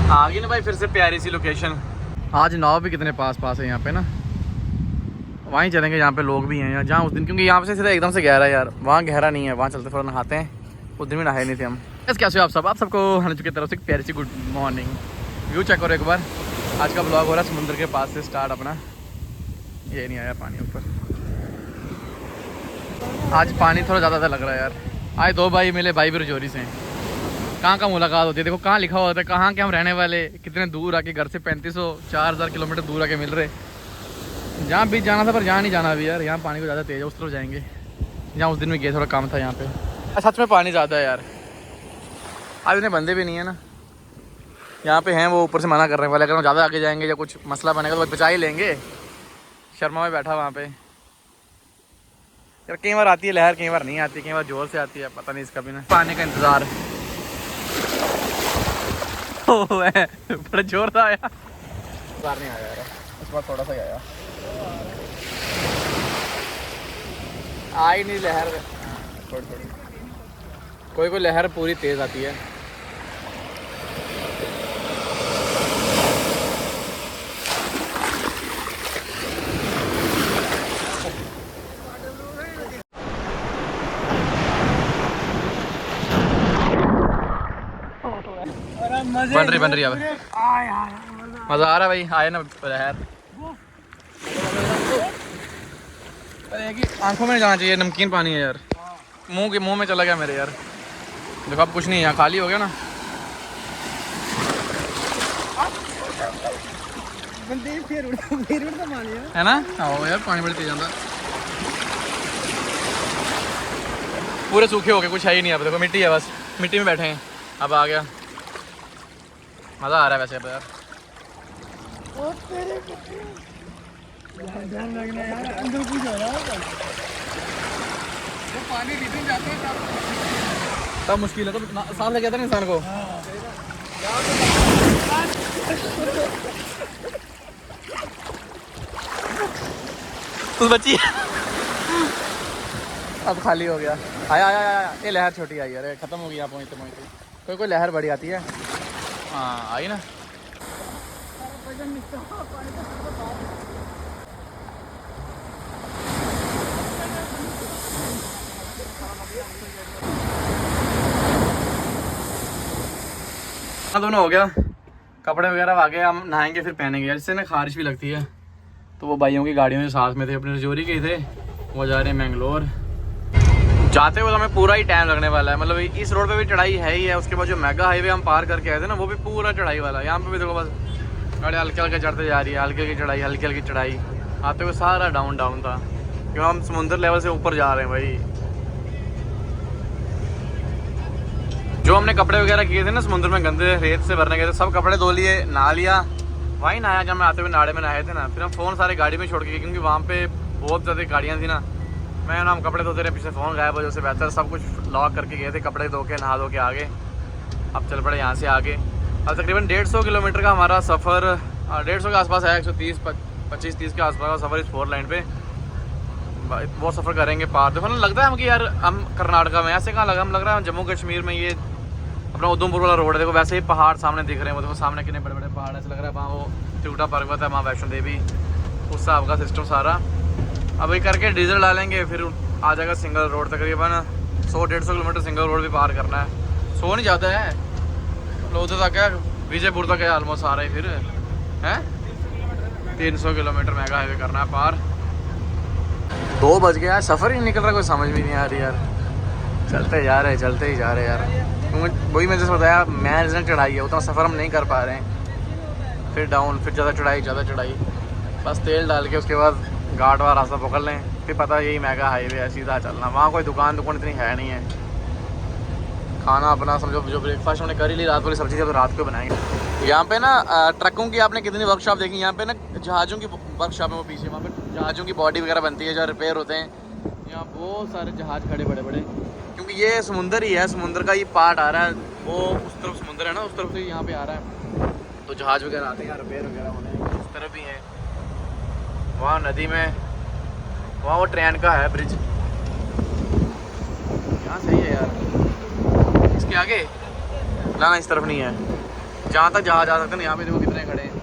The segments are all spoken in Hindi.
आ गई ना भाई फिर से प्यारी सी लोकेशन। आज नाव भी कितने पास पास है यहाँ पे ना। वहीं चलेंगे जहाँ पे लोग भी हैं, जहाँ उस दिन, क्योंकि यहाँ से सीधा एकदम से गहरा है यार, वहाँ गहरा नहीं है, वहाँ चलते थोड़ा नहाते हैं। उस दिन भी नहाए नहीं थे हम। बस कैसे हो आप सबको हनुज की तरफ से प्यारी सी गुड मॉर्निंग। व्यू चेक करो एक बार। आज का ब्लॉग हो रहा है समुद्र के पास से स्टार्ट अपना। ये नहीं आया पानी ऊपर। आज पानी थोड़ा ज़्यादा लग रहा है यार। आज दो भाई मिले, भाई भी रजौरी से हैं। कहाँ का मुलाकात होती है, देखो कहाँ लिखा होता है कहाँ के हम रहने वाले, कितने दूर आके घर से 3500-4000 किलोमीटर दूर आके मिल रहे। जहाँ बीच जाना था पर जहाँ नहीं जाना अभी यार, यहाँ पानी को ज़्यादा तेज़ है, उस तरफ जाएंगे जहाँ उस दिन में गए, थोड़ा काम था यहाँ पे। सच में पानी ज़्यादा है यार। आज इतने बंदे भी नहीं है ना यहाँ पे हैं, वो ऊपर से मना करने वाले, अगर हम ज़्यादा आगे जाएंगे या कुछ मसला बनेगा तो बचा ही लेंगे। शर्मा में बैठा वहाँ पे यार, कई बार आती है लहर, कई बार नहीं आती, कई बार जोर से आती है, पता नहीं इसका भी ना। पानी का इंतज़ार बड़ा जोर था आया, इंतज़ार नहीं आया यार, इस बार थोड़ा सा ही आया। आई नहीं लहर, थोड़ी थोड़ी, कोई लहर पूरी तेज़ आती है। बन रही अब, मज़ा आ रहा है भाई, आए ना लहर। अरे कि आंखों में नहीं जाना चाहिए, नमकीन पानी है यार, मुंह में चला गया मेरे यार। देखो अब कुछ नहीं है यहाँ, खाली हो गया ना। है ना, आओ यार पानी बड़ी तेज आता, पूरे सूखे हो गए, कुछ है ही नहीं। अब देखो मिट्टी है, बस मिट्टी में बैठे हैं। अब आ गया, मज़ा आ रहा है वैसे अब यार। अंदर कुछ हो रहा है, पानी भीतर जाता है तब मुश्किल है, तो सांस लग जाता है इंसान को। तो बची अब खाली हो गया। आया आया आया, ये लहर छोटी आई है, खत्म हो गई। यहाँ पहुँचते कोई लहर बड़ी आती है। हाँ आई ना। दोनों हो गया, कपड़े वगैरह आ गए, हम नहाएंगे फिर पहनेंगे यार, इससे ना खारिश भी लगती है। तो वो भाइयों की गाड़ियों में साथ में थे, अपने रजौरी के थे, वो जा रहे हैं मैंगलोर। जाते हुए तो हमें पूरा ही टाइम लगने वाला है, मतलब इस रोड पे भी चढ़ाई है ही है। उसके बाद जो मेगा हाईवे हम पार करके आए थे ना, वो भी पूरा चढ़ाई वाला है। यहाँ पे भी देखो बस गाड़ी हल्के हल्के चढ़ते जा रही है, हल्की हल्की चढ़ाई, हल्की हल्की चढ़ाई। आते हुए सारा डाउन डाउन था, क्यों हम समुद्र लेवल से ऊपर जा रहे हैं भाई। जो हमने कपड़े वगैरह किए थे ना समुद्र में, गंदे रेत से भरने गए थे, सब कपड़े धो लिए, नहा लिया। वहीं नहाया जब मैं आते हुए नाड़े में नहाए थे ना। फिर हम फ़ोन सारे गाड़ी में छोड़ के गए, क्योंकि वहाँ पे बहुत ज़्यादा गाड़ियाँ थी ना। मैं ना, हम कपड़े धोते रहे, पीछे फ़ोन गायब हो, जो से बेहतर सब कुछ लॉक करके गए थे, कपड़े धो के नहा धो के आगे। अब चल पड़े यहाँ से आगे। अब तकरीबन 150 किलोमीटर का हमारा सफ़र, 150 के आसपास है, 125-30 के आसपास का सफ़र इस 4 लाइन पे। वो सफ़र करेंगे पार। देखो ना, लगता है हम कि यार हम कर्नाटका में, ऐसे कहाँ लगा, हम लग रहा है जम्मू कश्मीर में। ये अपना उधमपुर वाला रोड है, देखो वैसे ही पहाड़ सामने दिख रहे हैं। वो देखो सामने कितने बड़े बड़े पहाड़, ऐसे लग रहा है वहाँ वो त्रिकुटा पर्वत है, वहाँ वैष्णो देवी, उस हिसाब का सिस्टम सारा। अब ये करके डीजल डालेंगे, फिर आ जाएगा सिंगल रोड। तकरीबन 100-150 किलोमीटर सिंगल रोड भी पार करना है। 100 नहीं जाता है, लोधे तक है, विजयपुर तक है ऑलमोस्ट सारा ही। फिर है 300 किलोमीटर मेगा हाईवे करना है पार। 2 बज गया, सफ़र ही निकल रहा, कोई समझ भी नहीं आ रही यार। चलते जा रहे, चलते ही जा रहे यार। वही मैंने जैसे बताया, मैनेजमेंट चढ़ाई है, उतना सफ़र हम नहीं कर पा रहे हैं। फिर डाउन, फिर ज़्यादा चढ़ाई। बस तेल डाल के उसके बाद घाट वाला रास्ता पकड़ लें, फिर पता यही मेगा हाईवे है, सीधा चलना। वहाँ कोई दुकान इतनी है नहीं है। खाना अपना समझो, जो ब्रेकफास्ट हमने कर ही ली, रात वाली सब्जी जब रात को बनाएंगे। यहाँ पे ना ट्रकों की आपने कितनी वर्कशॉप देखी, यहाँ पे ना जहाज़ों की वर्कशॉप है वो पीछे, वहाँ पे जहाज़ों की बॉडी वगैरह बनती है, जो रिपेयर होते हैं। यहाँ बहुत सारे जहाज़ खड़े बड़े बड़े, क्योंकि ये समुंदर ही है, समुंदर का ये पार्ट आ रहा है, वो उस तरफ समुंदर है ना, उस तरफ से यहाँ पे आ रहा है। तो जहाज़ वगैरह आते हैं, रिपेयर वगैरह होने इस तरफ भी है। वहाँ नदी में, वहाँ वो ट्रेन का है ब्रिज, यहाँ सही है यार। इसके आगे ना, इस तरफ नहीं है। जहाँ तक जहाँ जा सकते हैं यहाँ पे देखो कितने खड़े हैं,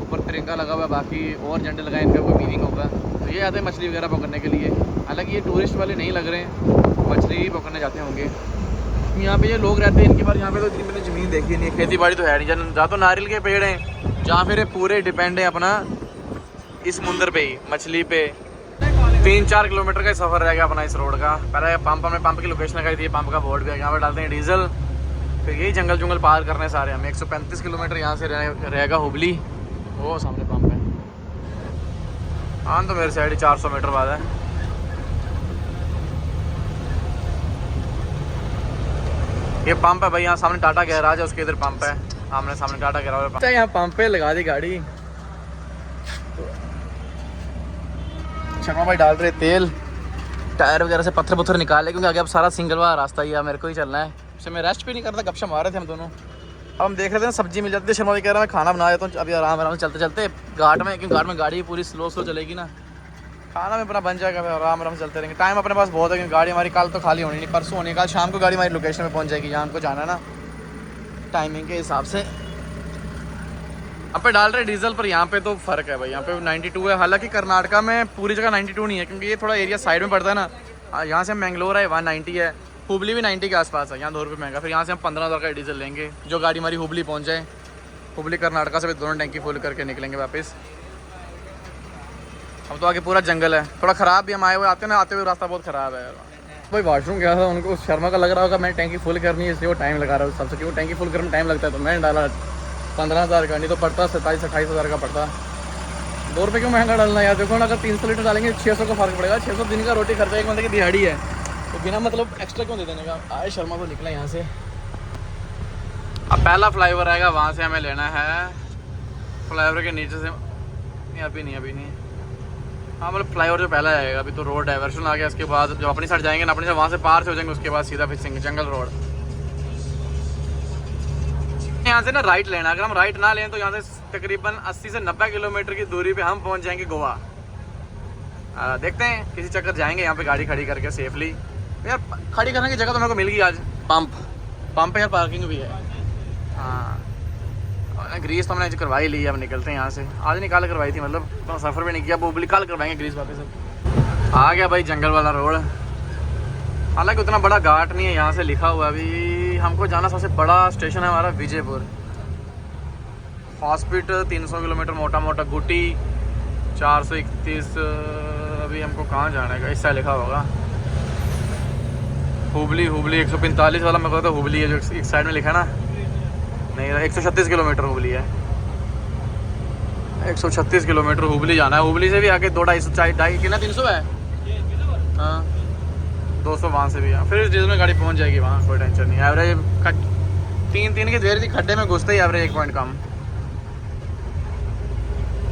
ऊपर तिरंगा लगा हुआ है, बाकी और झंडे लगाए, इनका कोई मीनिंग होगा। तो ये आते हैं मछली वगैरह पकड़ने के लिए, हालांकि ये टूरिस्ट वाले नहीं लग रहे हैं, मछली ही पकड़ने जाते होंगे। यहाँ पे ये लोग रहते हैं, इनके पास यहाँ पे तो इतनी मैंने ज़मीन देखी नहीं है, खेती बाड़ी तो है नहीं, जहाँ तो नारियल के पेड़ हैं, जहाँ फिर पूरे डिपेंड है अपना इस समुंदर पे ही, मछली पे। 3-4 किलोमीटर का सफ़र रहेगा अपना इस रोड का। पहले पंप, हमने पंप की लोकेशन लगाई थी, पंप का बोर्ड भी है, यहाँ पर डालते हैं डीजल, फिर यही जंगल जुंगल पार करने सारे हम। 135 किलोमीटर यहाँ से रहेगा हुबली, वो सामने पंप है। हाँ तो मेरे साइड ही 400 मीटर बाद है। ये पंप है भाई, यहाँ सामने टाटा गैराज है, उसके इधर पंप है, आमने सामने टाटा गैराज है। यहाँ पंप पे लगा दी गाड़ी, शर्मा भाई डाल रहे तेल, टायर वगैरह से पत्थर पुत्थर निकाले, क्योंकि आगे अब सारा सिंगल वाला रास्ता ही है, मेरे को ही चलना है। उससे मैं रेस्ट भी नहीं करता, गपशप मार रहे थे हम दोनों। अब हम देख रहे थे ना सब्जी मिल जाती है, शर्मा भाई कह रहा है मैं खाना बना देता हूँ अभी आराम आराम से चलते चलते घाट में, क्योंकि घाट में गाड़ी पूरी स्लो चलेगी ना, खाना में अपना बन जाएगा, फिर आराम आराम से चलते रहेंगे। टाइम अपने पास बहुत है, क्योंकि गाड़ी हमारी कल तो खाली होनी नहीं, परसों होनी, कल शाम को गाड़ी हमारी लोकेशन पे पहुँच जाएगी जहाँ हमको जाना है ना, टाइमिंग के हिसाब से। यहाँ पे डाल रहे डीजल, पर यहाँ पे तो फ़र्क है भाई, यहाँ पे 92 है। हालांकि कर्नाटका में पूरी जगह 92 नहीं है, क्योंकि ये थोड़ा एरिया साइड में पड़ता है ना। यहाँ से मैंगलोर है 190 है, हुबली भी 90 के आसपास है, यहाँ 2 रुपये महंगा। फिर यहाँ से हम 15,000 का डीजल लेंगे, जो गाड़ी हमारी हुबली पहुँच जाए। हुबली कर्नाटका से भी दोनों टैंकी फुल करके निकलेंगे वापस। अब तो आगे पूरा जंगल है, थोड़ा ख़राब भी, हम आए हुए आते हुए रास्ता बहुत ख़राब है। भाई वॉशरूम गया था, उनको शर्मा का लग रहा होगा मैंने टैंकी फुल करनी है, इसलिए वो टाइम लगा रहा है सबसे, क्योंकि टैंकी फुल करने में टाइम लगता है। तो मैंने डाला 15,000 का, नहीं तो पड़ता 27-28 हज़ार का पड़ता। 2 रुपये क्यों महंगा डालना यार, देखो ना, अगर 300 लीटर डालेंगे 600 का फ़र्क पड़ेगा। 600 दिन का रोटी खर्चा, एक बंदे की दिहाड़ी है, तो बिना मतलब एक्स्ट्रा क्यों दे देने का। आए शर्मा को निकला यहाँ से। अब पहला फ्लाईओवर आएगा, वहाँ से हमें लेना है, फ्लाईओवर के नीचे से नहीं, अभी नहीं। हाँ मतलब फ्लाईओवर जो पहला आएगा, अभी तो रोड डाइवर्शन आ गया। उसके बाद जब अपनी साइड जाएंगे ना, अपनी साइड वहाँ से पार से हो जाएंगे, उसके बाद सीधा फिर जंगल रोड। यहाँ से ना राइट लेना, अगर हम राइट ना लें तो यहाँ से तकरीबन 80 से 90 किलोमीटर की दूरी पे हम पहुँच जाएंगे गोवा। देखते हैं किसी चक्कर जाएंगे यहाँ पे गाड़ी खड़ी करके सेफली। यार खड़ी करने की जगह तो मेरे को मिल गई आज, पंप पे यार पार्किंग भी है। हाँ ग्रीस तो हमने करवाई ली है, अब निकलते हैं यहाँ से। आज नहीं कल करवाई थी, मतलब तो सफ़र भी नहीं किया, बोबली कल करवाएंगे ग्रीस वापस। आ गया भाई जंगल वाला रोड, हालांकि उतना बड़ा घाट नहीं है। यहाँ से लिखा हुआ अभी हमको जाना, सबसे बड़ा स्टेशन है हमारा विजयपुर। हॉस्पिटल 300 किलोमीटर मोटा मोटा, गुटी 431। अभी हमको कहाँ जाना है, इससे लिखा होगा हुबली 145 वाला, मेरे को तो हुबली है जो एक साइड में लिखा है ना, नहीं 136 किलोमीटर हुबली है। 136 किलोमीटर हुबली जाना है। हुबली से भी आके 2-250 कितना 300 है, हाँ 200 वहाँ से भी। फिर इस डीजल में गाड़ी पहुँच जाएगी वहाँ, कोई टेंशन नहीं। एवरेज 3 की देर थी, खड्डे में घुसते ही एवरेज 1 पॉइंट कम।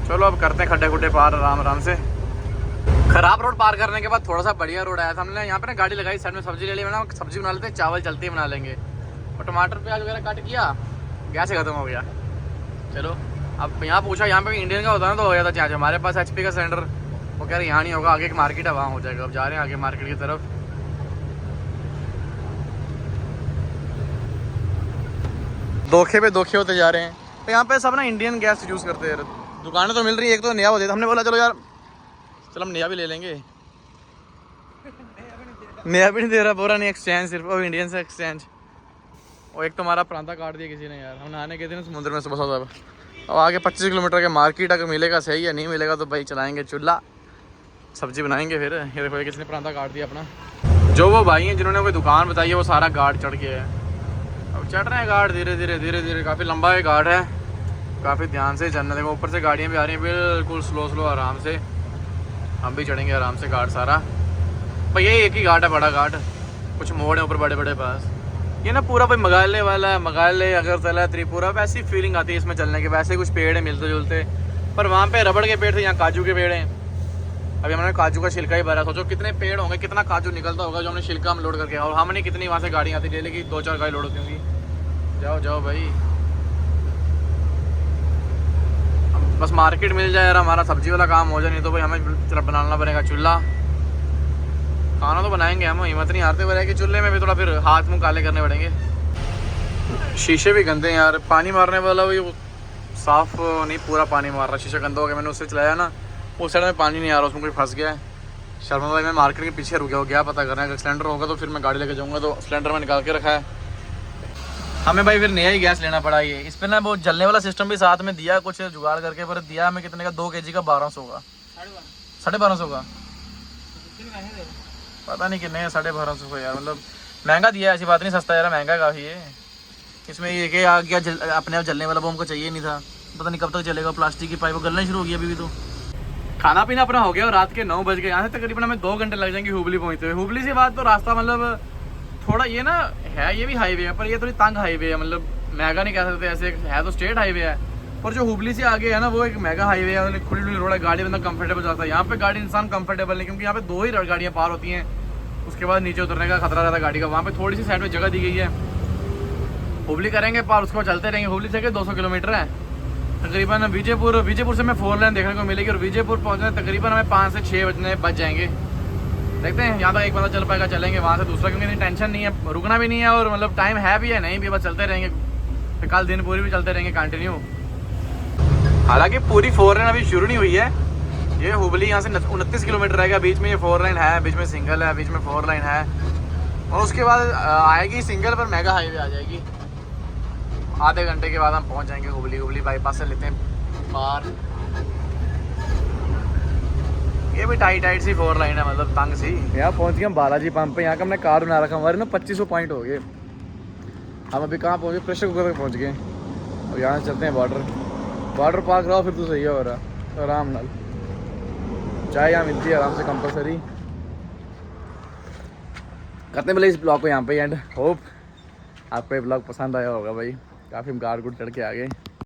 चलो अब करते हैं खड्डे खुड्डे पार आराम से। खराब रोड पार करने के बाद थोड़ा सा बढ़िया रोड आया था, हमने यहाँ पे ना गाड़ी लगाई, साइड में सब्जी ले ली, ना सब्जी बना लेते, चावल चलते ही बना लेंगे, और टमाटर प्याज वगैरह काट किया, गैस ही खत्म हो गया। चलो अब यहाँ पूछा, यहाँ पे इंडियन का होता है ना तो हो जाता चार्ज। हमारे पास HP का सिलेंडर, वो कह रहे यहाँ नहीं होगा, आगे एक मार्केट है वहाँ हो जाएगा। अब जा रहे हैं आगे मार्केट की तरफ। धोखे पे धोखे होते जा रहे हैं। तो यहाँ पे सब ना इंडियन गैस यूज़ करते हैं, दुकानें तो मिल रही है, एक तो नया हो जाता। हमने बोला चलो यार चलो हम नया भी ले लेंगे, नया भी नहीं दे रहा, पूरा नहीं एक्सचेंज, सिर्फ वो इंडियन से एक्सचेंज। और एक तो हमारा प्रांता काट दिया किसी ने यार, हम नहाने गए थे ना समुद्र में सुबह सुबह। अब आगे 25 किलोमीटर के मार्केट, अगर मिलेगा सही है, नहीं मिलेगा तो भाई चलाएंगे चूल्हा, सब्जी बनाएंगे। फिर ये देखो किसी ने प्रांता काट दिया अपना। जो वो भाई हैं जिन्होंने कोई दुकान बताई है, वो सारा घाट चढ़ गया है। अब चढ़ रहे हैं घाट धीरे धीरे, काफ़ी लंबा ये घाट है, काफ़ी ध्यान से चलना। देखो ऊपर से गाड़ियाँ भी आ रही हैं, बिल्कुल स्लो आराम से। हम भी चढ़ेंगे आराम से घाट सारा। पर यही एक ही घाट है, बड़ा घाट, कुछ मोड़ है ऊपर बड़े पास। ये ना पूरा भाई मेघालय वाला है, मेघालय अगरतला त्रिपुरा, वैसी फीलिंग आती है इसमें चलने के। वैसे कुछ पेड़ है मिलते जुलते, पर वहाँ पे रबड़ के पेड़ थे, यहाँ काजू के पेड़ हैं। अभी हमने काजू का छिलका ही भरा, सोचो कितने पेड़ होंगे, कितना काजू निकलता होगा जो हमने छिलका हम लोड करके। और हमने कितनी वहाँ से गाड़ी आती डेली की, 2-4 गाड़ी लोड होती होंगी। जाओ भाई, बस मार्केट मिल जाए यार, हमारा सब्जी वाला काम हो जाए, नहीं तो भाई हमें तरफ बनाना पड़ेगा चूल्हा। खाना तो बनाएंगे हम, हिम्मत नहीं हारते हुए कि चूल्हे में भी थोड़ा फिर हाथ मुँह काले करने पड़ेंगे। शीशे भी गंदे हैं यार, पानी मारने वाला भी साफ नहीं, पूरा पानी मार रहा, शीशा गंदा हो गया। मैंने उससे चलाया ना, उस साइड में पानी नहीं आ रहा, उसमें कोई फंस गया है। शर्मा भाई मैं मार्केट के पीछे रुक गया हो, क्या पता करना है, अगर सिलेंडर होगा तो फिर मैं गाड़ी लेके जाऊँगा। तो सिलेंडर में निकाल के रखा है। हमें भाई फिर नया ही गैस लेना पड़ा। ये इस पर ना वो जलने वाला सिस्टम भी साथ में दिया, कुछ जुगाड़ करके, पर दिया हमें कितने का, 2 kg का 1200 का, 1250 का, पता नहीं कितने, 1250 का यार। मतलब महंगा दिया है, ऐसी बात नहीं, सस्ता यार, महंगा काफ़ी है। इसमें ये कि आ गया अपने आप जलने वाला, वो हमको चाहिए नहीं था, पता नहीं कब तक चलेगा। प्लास्टिक की पाइप गलना शुरू हो गई अभी भी। तो खाना पीना अपना हो गया और रात के 9 बज गए। यहाँ से तकरीबन हमें 2 घंटे लग जाएंगे हुबली पहुँचते हुए। हुबली से बाद तो रास्ता मतलब थोड़ा ये ना है, ये भी हाईवे है पर ये थोड़ी तंग हाईवे है, मतलब महंगा नहीं कह सकते, ऐसे है तो स्टेट हाईवे है। और जो हुबली से आगे है ना वो एक मेगा हाईवे है, मतलब खुली खुली रोड है, गाड़ी बंदा कंफर्टेबल जाता है। यहाँ पे गाड़ी इंसान कंफर्टेबल नहीं, क्योंकि यहाँ पे 2 ही गाड़ियाँ पार होती हैं, उसके बाद नीचे उतरने का खतरा रहता है गाड़ी का। वहाँ पे थोड़ी सी साइड में जगह दी गई है, हुबली करेंगे पार, उसके बाद चलते रहेंगे। हुबली से 200 किलोमीटर है तकरीबन। विजयपुर से हमें 4 लेन देखने को मिलेगी और विजयपुर पहुँचने तकरीबन हमें 5 से 6 बज जाएंगे। देखते हैं यहाँ तक एक बंदा चल पाएगा, चलेंगे वहाँ से दूसरा, क्योंकि टेंशन नहीं है, रुकना भी नहीं है और मतलब टाइम है भी है नहीं भी, बस चलते रहेंगे। फिर कल दिन पूरी भी चलते रहेंगे कंटिन्यू। हालांकि पूरी 4 लेन अभी शुरू नहीं हुई है। ये हुबली यहाँ से 29 किलोमीटर रहेगा, बीच में ये 4 लाइन है, बीच में सिंगल है, बीच में 4 लाइन है, और उसके बाद आएगी सिंगल पर मेगा हाईवे आ जाएगी। आधे घंटे के बाद हम पहुँच जाएंगे हुबली बाईपास से लेते हैं पार। ये भी टाइट सी 4 लाइन है, मतलब तंग सी। यहाँ पहुँच गए हम बालाजी पंप पे। यहाँ का हमने कार बना रखा, हमारे ना 2500 पॉइंट हो गए। हम अभी कहाँ पहुँचे, प्रेशर कुकर तक पहुँच गए। अब यहाँ से चलते हैं वाटर पार्क रहो, फिर तो सही हो रहा आराम नाल। चाय यहाँ मिलती है आराम से कंपलसरी। करते हैं भले इस ब्लॉग को यहाँ पे एंड। होप आपको ये ब्लॉग पसंद आया होगा भाई। काफ़ी हम कार गुड चढ़ के आ गए।